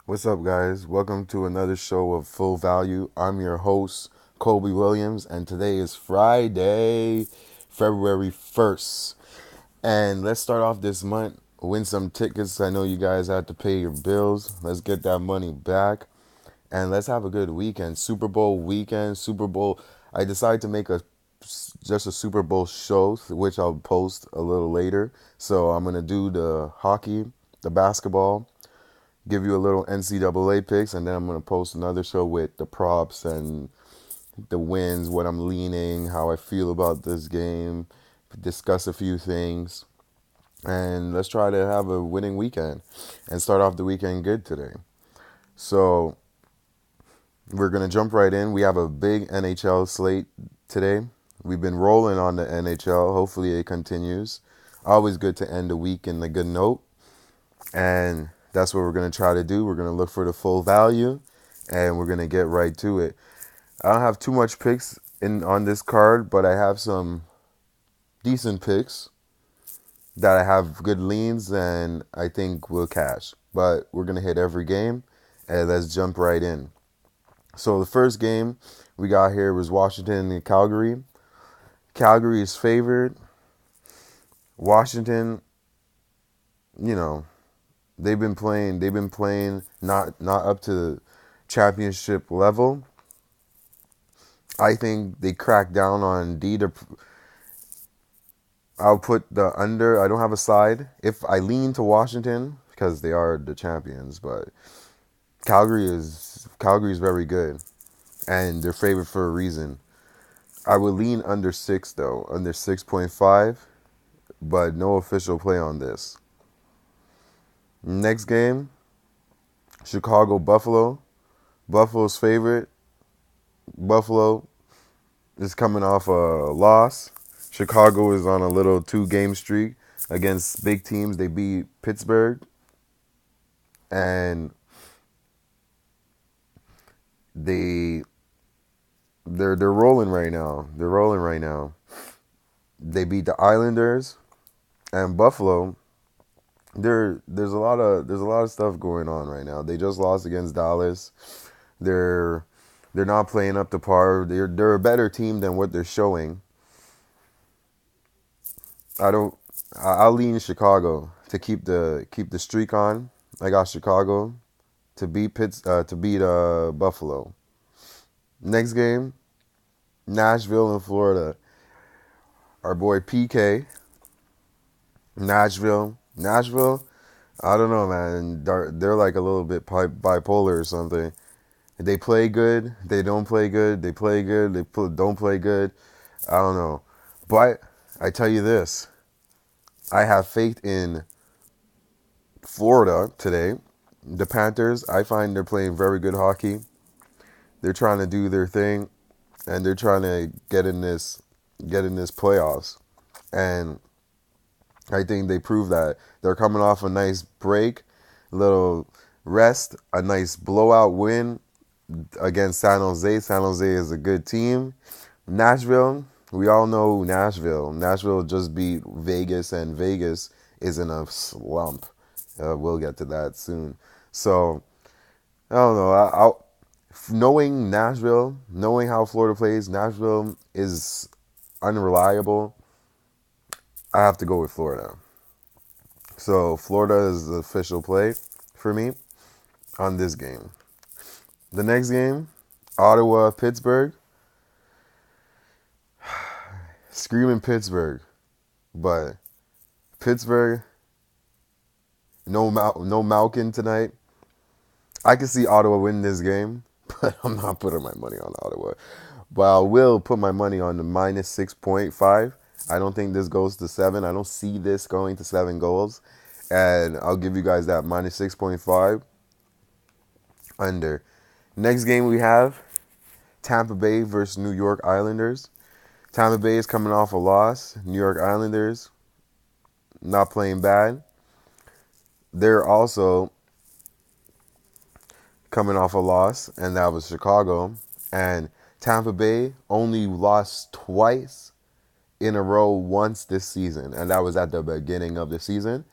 What's up, guys? Welcome to another show of Full Value. I'm your host, Colby Williams, and today is Friday, February 1st. And let's start off this month, win some tickets. I know you guys have to pay your bills. Let's get that money back, and let's have a good weekend. Super Bowl weekend, Super Bowl. I decided to make just a Super Bowl show, which I'll post a little later. So I'm gonna do the hockey, the basketball, give you a little NCAA picks, and then I'm gonna post another show with the props and the wins, what I'm leaning, how I feel about this game, discuss a few things, and let's try to have a winning weekend and start off the weekend good today. So we're gonna jump right in. We have a big NHL slate today. We've been rolling on the NHL. Hopefully it continues. Always good to end the week in a good note. And that's what we're going to try to do. We're going to look for the full value and we're going to get right to it. I don't have too much picks in on this card, but I have some decent picks that I have good leans and I think will cash. But we're going to hit every game and let's jump right in. So the first game we got here was Washington and Calgary. Calgary is favored. Washington, you know, they've been playing not up to the championship level. I think they cracked down on D. I'll put the under. I don't have a side. If I lean to Washington because they are the champions, but Calgary is very good and they're favored for a reason. I would lean under 6 though, under 6.5, but no official play on this. Next game, Chicago Buffalo. Buffalo's favorite. Buffalo is coming off a loss. Chicago is on a little 2-game streak against big teams. They beat Pittsburgh and they they're rolling right now. They're rolling right now. They beat the Islanders and Buffalo. There's a lot of stuff going on right now. They just lost against Dallas. They're they're not playing up to par. They're a better team than what they're showing. I don't. I'll lean Chicago to keep the streak on. I got Chicago to beat Buffalo. Next game, Nashville and Florida. Our boy PK, Nashville. I don't know, man. They're like a little bit bipolar or something. They play good. They don't play good. They play good. Don't play good. I don't know. But I tell you this, I have faith in Florida today. The Panthers, I find they're playing very good hockey. They're trying to do their thing, and they're trying to get in this playoffs. And I think they prove that. They're coming off a nice break, a little rest, a nice blowout win against San Jose. San Jose is a good team. Nashville, we all know Nashville. Nashville just beat Vegas, and Vegas is in a slump. We'll get to that soon. So I don't know. Knowing Nashville, knowing how Florida plays, Nashville is unreliable. I have to go with Florida. So Florida is the official play for me on this game. The next game, Ottawa, Pittsburgh. Screaming Pittsburgh, but Pittsburgh, no Malkin tonight. I can see Ottawa win this game, but I'm not putting my money on Ottawa. But I will put my money on the minus 6.5. I don't think this goes to 7. I don't see this going to 7 goals. And I'll give you guys that minus 6.5 under. Next game we have Tampa Bay versus New York Islanders. Tampa Bay is coming off a loss. New York Islanders not playing bad. They're also coming off a loss, and that was Chicago. And Tampa Bay only lost twice in a row once this season, and that was at the beginning of the season.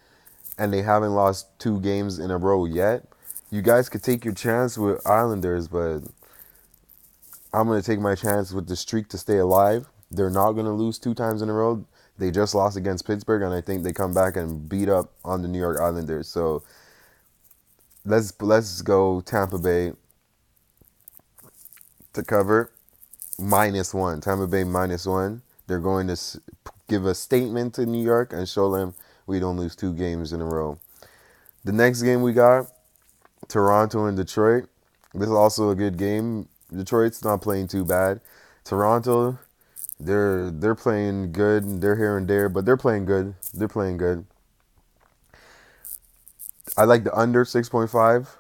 And they haven't lost 2 games in a row yet. You guys could take your chance with Islanders, but I'm going to take my chance with the streak to stay alive. They're not going to lose 2 times in a row. They just lost against Pittsburgh, and I think they come back and beat up on the New York Islanders. So let's go Tampa Bay to cover -1. Tampa Bay -1. They're going to give a statement to New York and show them we don't lose 2 games in a row. The next game we got Toronto and Detroit. This is also a good game. Detroit's not playing too bad. Toronto, they're playing good. They're here and there, but they're playing good. They're playing good. I like the under 6.5.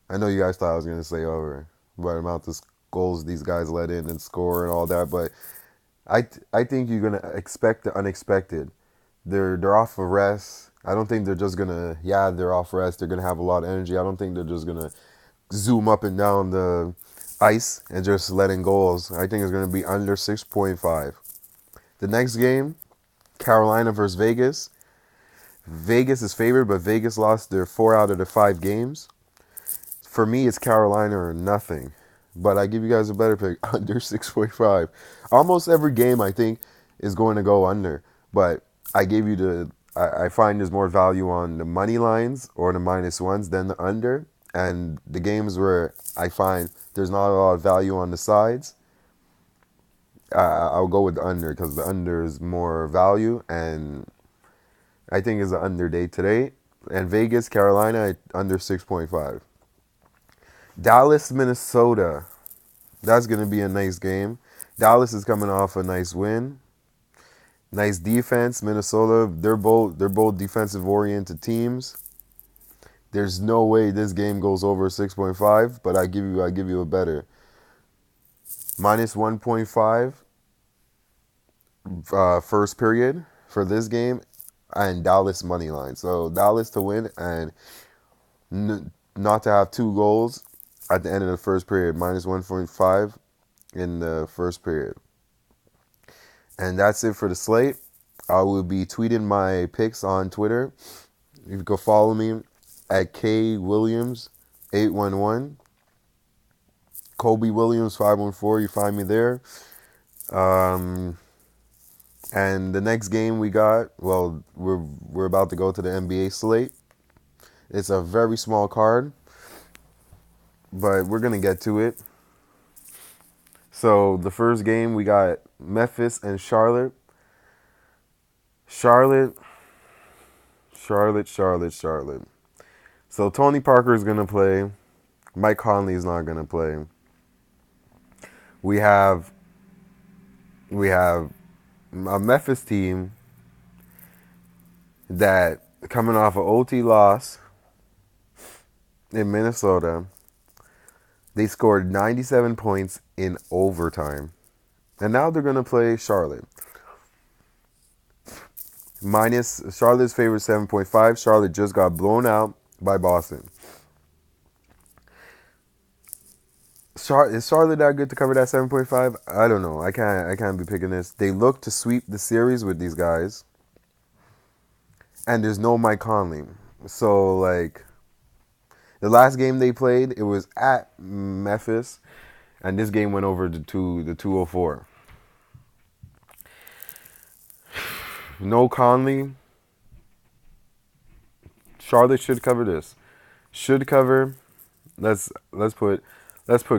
I know you guys thought I was gonna say over, but amount of goals these guys let in and score and all that. But I think you're gonna expect the unexpected. They're off of rest. I don't think they're just gonna they're off rest. They're gonna have a lot of energy. I don't think they're just gonna zoom up and down the ice and just letting goals. I think it's gonna be under 6.5. The next game, Carolina versus Vegas. Vegas is favored, but Vegas lost their 4 out of the 5 games. For me, it's Carolina or nothing. But I give you guys a better pick, under 6.5. Almost every game, I think, is going to go under. But I gave you I find there's more value on the money lines or the -1s than the under. And the games where I find there's not a lot of value on the sides, I'll go with the under because the under is more value. And I think it's an under day today. And Vegas, Carolina, under 6.5. Dallas, Minnesota. That's going to be a nice game. Dallas is coming off a nice win. Nice defense. Minnesota, they're both defensive oriented teams. There's no way this game goes over 6.5, but I give you a better. -1.5 first period for this game and Dallas money line. So Dallas to win and not to have 2 goals at the end of the first period, -1.5 in the first period. And that's it for the slate. I will be tweeting my picks on Twitter. You can follow me at kwilliams811. Kobe Williams 514. You find me there. And the next game we got, well, we're about to go to the NBA slate. It's a very small card, but we're gonna get to it. So the first game we got Memphis and Charlotte. Charlotte. So Tony Parker is gonna play. Mike Conley is not gonna play. We have a Memphis team that coming off an OT loss in Minnesota. They scored 97 points in overtime. And now they're going to play Charlotte. Charlotte's favorite 7.5. Charlotte just got blown out by Boston. Is Charlotte that good to cover that 7.5? I don't know. I can't be picking this. They look to sweep the series with these guys. And there's no Mike Conley. So, the last game they played, it was at Memphis. And this game went over to the 204. No Conley. Charlotte should cover this. Should cover. Let's put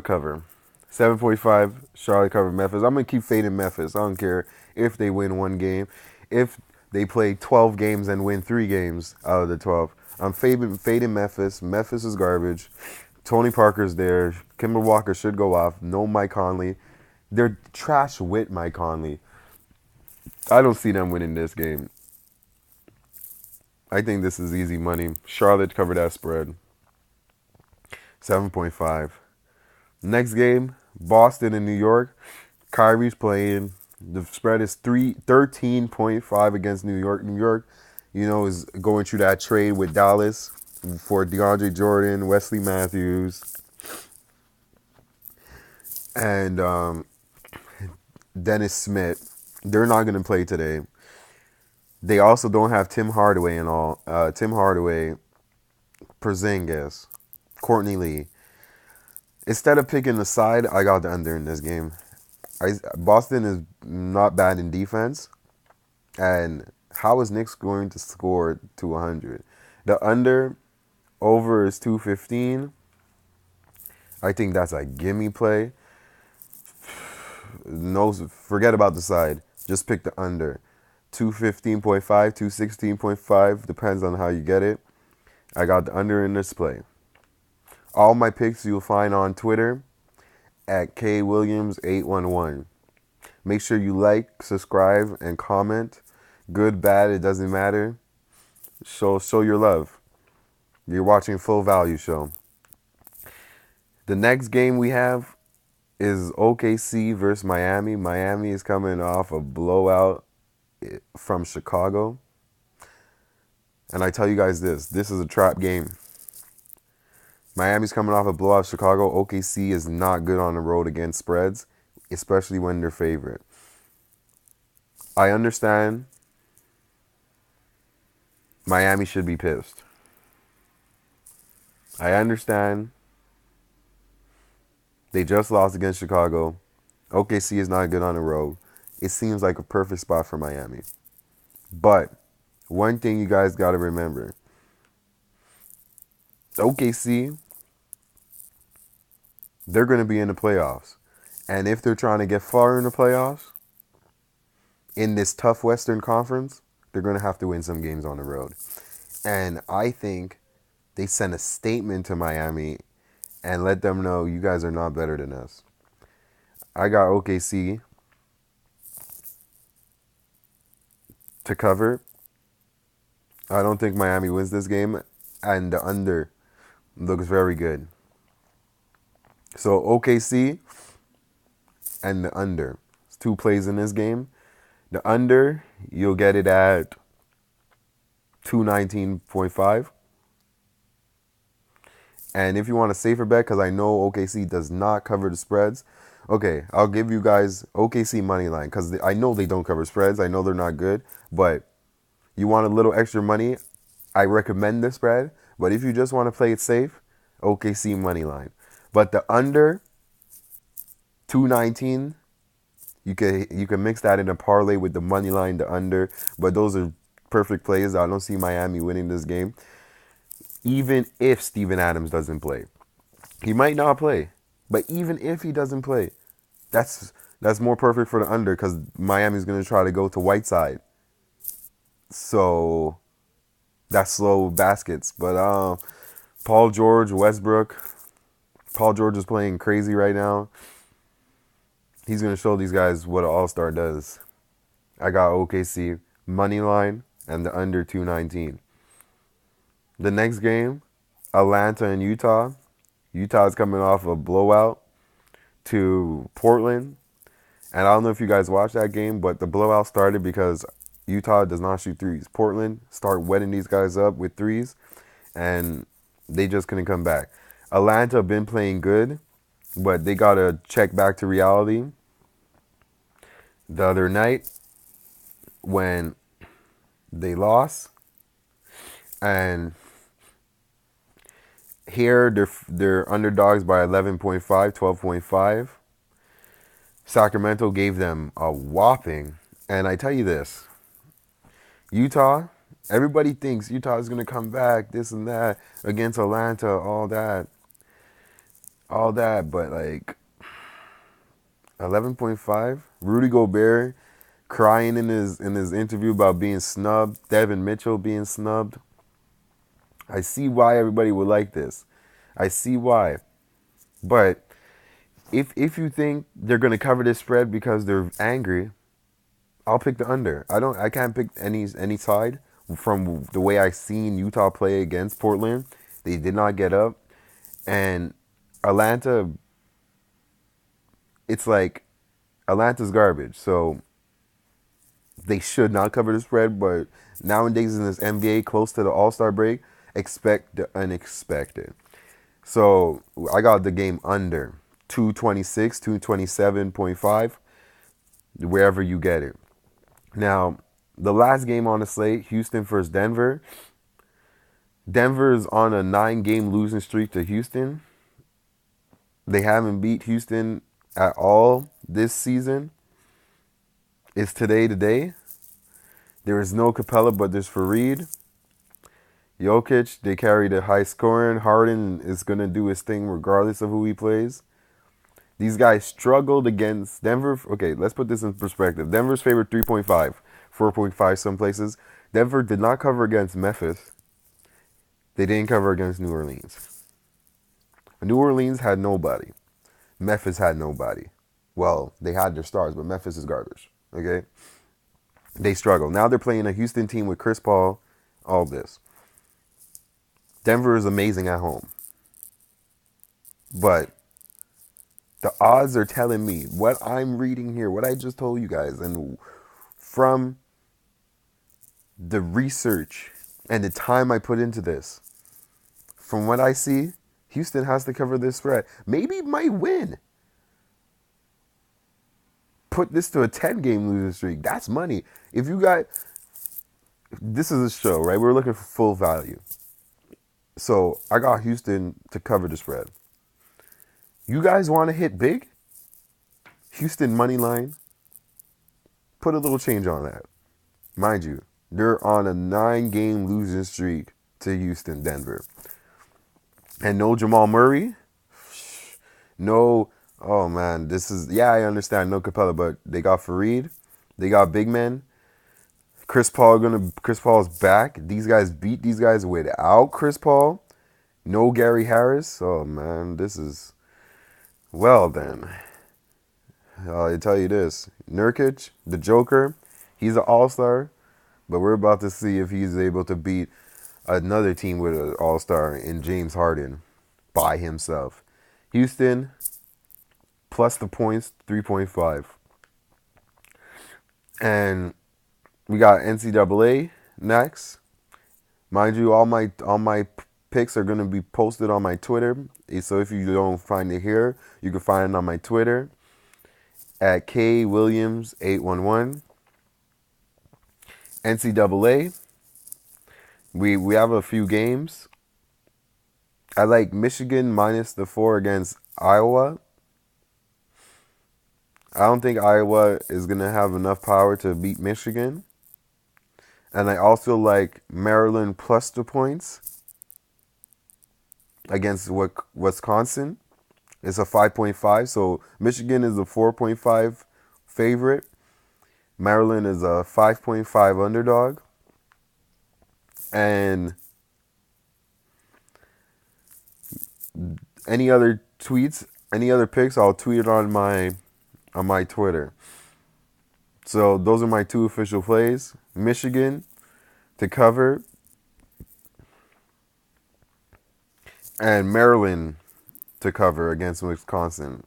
cover. 7.5. Charlotte cover Memphis. I'm gonna keep fading Memphis. I don't care if they win 1 game. If they play 12 games and win 3 games out of the 12, I'm fading Memphis. Memphis is garbage. Tony Parker's there. Kemba Walker should go off. No Mike Conley. They're trash with Mike Conley. I don't see them winning this game. I think this is easy money. Charlotte cover that spread. 7.5. Next game, Boston and New York. Kyrie's playing. The spread is 13.5 against New York. New York, is going through that trade with Dallas for DeAndre Jordan, Wesley Matthews, and Dennis Smith. They're not going to play today. They also don't have Tim Hardaway and all. Tim Hardaway, Porzingis. Courtney Lee. Instead of picking the side, I got the under in this game. Boston is not bad in defense, and how is Knicks going to score to 100? The under over is 215. I think that's a gimme play. No, forget about the side. Just pick the under. 215.5, 216.5, depends on how you get it. I got the under in this play. All my picks you'll find on Twitter at kwilliams811. Make sure you like, subscribe, and comment. Good, bad, it doesn't matter. Show your love. You're watching Full Value Show. The next game we have is OKC versus Miami. Miami is coming off a blowout from Chicago. And I tell you guys this is a trap game. Miami's coming off a blowout Chicago. OKC is not good on the road against spreads, especially when they're favorite. I understand Miami should be pissed. I understand they just lost against Chicago. OKC is not good on the road. It seems like a perfect spot for Miami. But one thing you guys got to remember. OKC, they're going to be in the playoffs. And if they're trying to get far in the playoffs, in this tough Western Conference, they're going to have to win some games on the road. And I think they send a statement to Miami and let them know you guys are not better than us. I got OKC to cover. I don't think Miami wins this game, and the under looks very good. So OKC and the under. It's 2 plays in this game. The under, you'll get it at 219.5. And if you want a safer bet, because I know OKC does not cover the spreads, okay, I'll give you guys OKC money line, because I know they don't cover spreads. I know they're not good, but you want a little extra money, I recommend the spread. But if you just want to play it safe, OKC money line. But the under 219, you can mix that in a parlay with the money line, the under. But those are perfect plays. I don't see Miami winning this game, even if Steven Adams doesn't play. He might not play, but even if he doesn't play, that's more perfect for the under, because Miami's going to try to go to Whiteside. So that's slow baskets. But Paul George, Westbrook. Paul George is playing crazy right now. He's going to show these guys what an all-star does. I got OKC money line and the under 219. The next game, Atlanta and Utah. Utah's coming off a blowout to Portland. And I don't know if you guys watched that game, but the blowout started because Utah does not shoot threes. Portland start wetting these guys up with threes, and they just couldn't come back. Atlanta been playing good, but they got to check back to reality. The other night, when they lost, and here they're underdogs by 11.5, 12.5. Sacramento gave them a whopping. And I tell you this, Utah, everybody thinks Utah is going to come back, this and that, against Atlanta, all that. But like 11.5. Rudy Gobert crying in his interview about being snubbed. Devin Mitchell being snubbed. I see why everybody would like this. I see why. But if you think they're gonna cover this spread because they're angry, I'll pick the under. I can't pick any side from the way I seen Utah play against Portland. They did not get up. And Atlanta, it's like Atlanta's garbage. So they should not cover the spread. But nowadays in this NBA, close to the All-Star break, expect the unexpected. So I got the game under 226, 227.5, wherever you get it. Now, the last game on the slate, Houston versus Denver. Denver is on a 9-game losing streak to Houston. They haven't beat Houston at all this season. It's today. There is no Capella, but there's Fareed. Jokic, they carry the high scoring. Harden is going to do his thing regardless of who he plays. These guys struggled against Denver. Okay, let's put this in perspective. Denver's favored 3.5, 4.5 some places. Denver did not cover against Memphis. They didn't cover against New Orleans. New Orleans had nobody. Memphis had nobody. Well, they had their stars, but Memphis is garbage. Okay? They struggle. Now they're playing a Houston team with Chris Paul, all this. Denver is amazing at home. But the odds are telling me what I'm reading here, what I just told you guys, and from the research and the time I put into this, from what I see, Houston has to cover this spread. Maybe might win. Put this to a 10-game losing streak. That's money. If you got... This is a show, right? We're looking for full value. So I got Houston to cover the spread. You guys want to hit big? Houston money line. Put a little change on that. Mind you, they're on a 9-game losing streak to Houston, Denver. And no Jamal Murray. No, oh man, this is, yeah, I understand, no Capella, but they got Fareed. They got big men. Chris Paul's back. These guys beat these guys without Chris Paul. No Gary Harris. Oh man, this is, well then. I'll tell you this. Nurkic, the Joker, he's an all-star, but we're about to see if he's able to beat another team with an all-star in James Harden by himself. Houston, plus the points, 3.5. And we got NCAA next. Mind you, all my picks are going to be posted on my Twitter. So if you don't find it here, you can find it on my Twitter at kwilliams811. NCAA, we have a few games. I like Michigan minus the 4 against Iowa. I don't think Iowa is going to have enough power to beat Michigan. And I also like Maryland plus the points against Wisconsin. It's a 5.5, so Michigan is a 4.5 favorite. Maryland is a 5.5 underdog. And any other tweets, any other picks, I'll tweet it on my Twitter. So those are my 2 official plays. Michigan to cover and Maryland to cover against Wisconsin.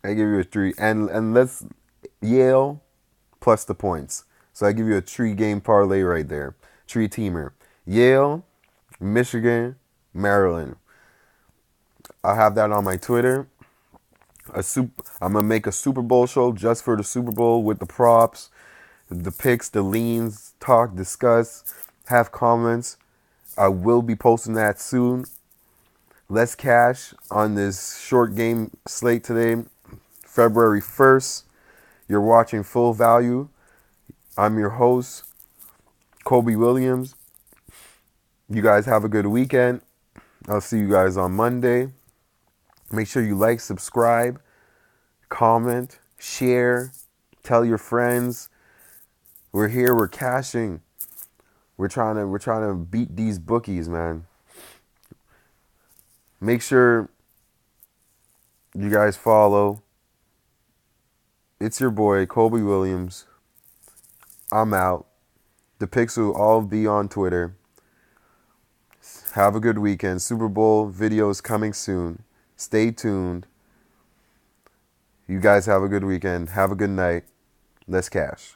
I give you a 3. And let's Yale plus the points. So I give you a 3-game parlay right there. 3-teamer. Yale, Michigan, Maryland. I'll have that on my Twitter. I'm going to make a Super Bowl show just for the Super Bowl with the props, the picks, the leans, talk, discuss, have comments. I will be posting that soon. Less cash on this short game slate today, February 1st. You're watching Full Value. I'm your host, Kobe Williams. You guys have a good weekend. I'll see you guys on Monday. Make sure you like, subscribe, comment, share, tell your friends. We're here, we're cashing. We're trying to beat these bookies, man. Make sure you guys follow. It's your boy, Kobe Williams. I'm out. The picks will all be on Twitter. Have a good weekend. Super Bowl videos coming soon. Stay tuned. You guys have a good weekend. Have a good night. Let's cash.